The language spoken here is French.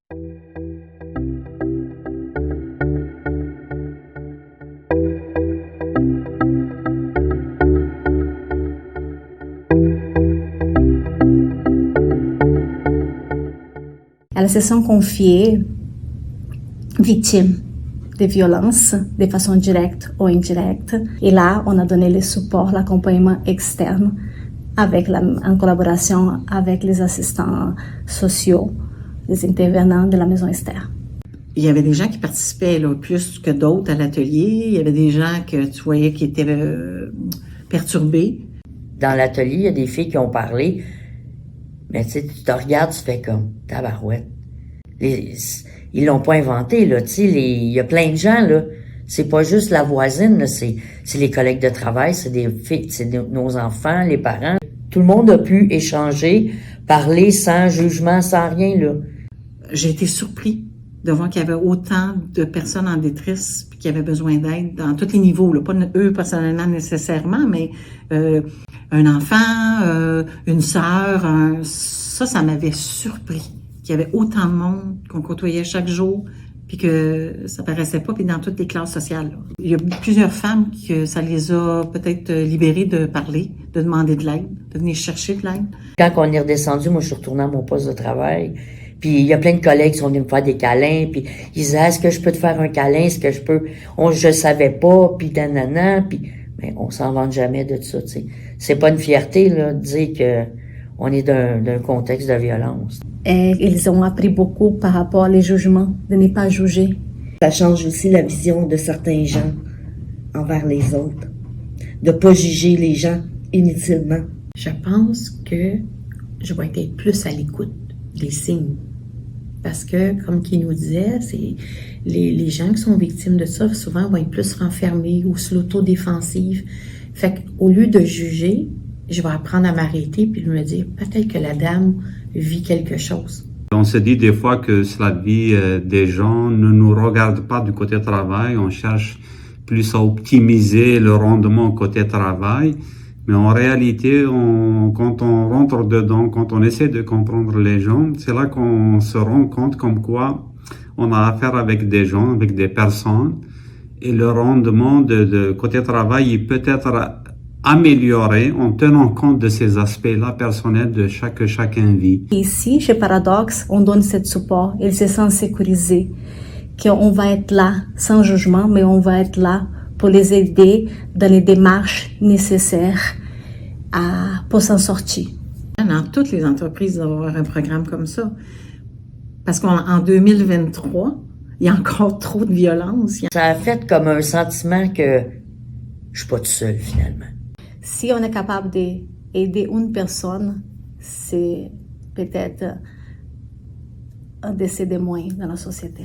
Elles se sont confiées victimes de violences de façon directe ou indirecte. Et là, on a donné le support, l'accompagnement externe en collaboration avec les assistants sociaux, les intervenants de la Maison Esther. Il y avait des gens qui participaient là, plus que d'autres à l'atelier. Il y avait des gens que tu voyais qui étaient perturbés. Dans l'atelier, il y a des filles qui ont parlé, mais tu sais, tu te regardes, tu fais comme tabarouette. Ils l'ont pas inventé, là, tu sais, il y a plein de gens, là. C'est pas juste la voisine, là, c'est les collègues de travail, c'est des filles, c'est nos enfants, les parents. Tout le monde a pu échanger, parler sans jugement, sans rien, là. J'ai été surpris de voir qu'il y avait autant de personnes en détresse qui avaient besoin d'aide dans tous les niveaux, là. Pas eux personnellement nécessairement, mais un enfant, une sœur, ça m'avait surpris. Qu'il y avait autant de monde qu'on côtoyait chaque jour, puis que ça paraissait pas, puis dans toutes les classes sociales. Là. Il y a plusieurs femmes que ça les a peut-être libérées de parler, de demander de l'aide, de venir chercher de l'aide. Quand on est redescendu, moi je suis retournée à mon poste de travail, puis il y a plein de collègues qui sont venus me faire des câlins, puis ils disaient « Est-ce que je peux te faire un câlin? Est-ce que je peux? » Je savais pas, puis nanana, puis mais on s'en vante jamais de ça, tu sais. C'est pas une fierté, là, de dire que on est d'un contexte de violence. Et ils ont appris beaucoup par rapport aux jugements, de ne pas juger. Ça change aussi la vision de certains gens envers les autres, de ne pas juger les gens inutilement. Je pense que je vais être plus à l'écoute des signes. Parce que, comme qui nous disait, c'est les gens qui sont victimes de ça, souvent vont être plus renfermés ou sous l'autodéfensive. Fait qu'au lieu de juger, je vais apprendre à m'arrêter puis me dire peut-être que la dame vit quelque chose. On se dit des fois que la vie des gens ne nous regarde pas du côté travail, on cherche plus à optimiser le rendement côté travail, mais en réalité, quand on rentre dedans, quand on essaie de comprendre les gens, c'est là qu'on se rend compte comme quoi on a affaire avec des gens, avec des personnes, et le rendement de côté travail, il peut être amélioré en tenant compte de ces aspects-là personnels de chacun vit. Ici, chez Paradoxe, on donne ce support, ils se sentent sécurisés, qu'on va être là sans jugement, mais on va être là pour les aider dans les démarches nécessaires pour s'en sortir. Dans toutes les entreprises, d'avoir un programme comme ça. Parce qu'en 2023, il y a encore trop de violence. Ça a fait comme un sentiment que je suis pas tout seul, finalement. Si on est capable d'aider une personne, c'est peut-être un décès de moins dans la société.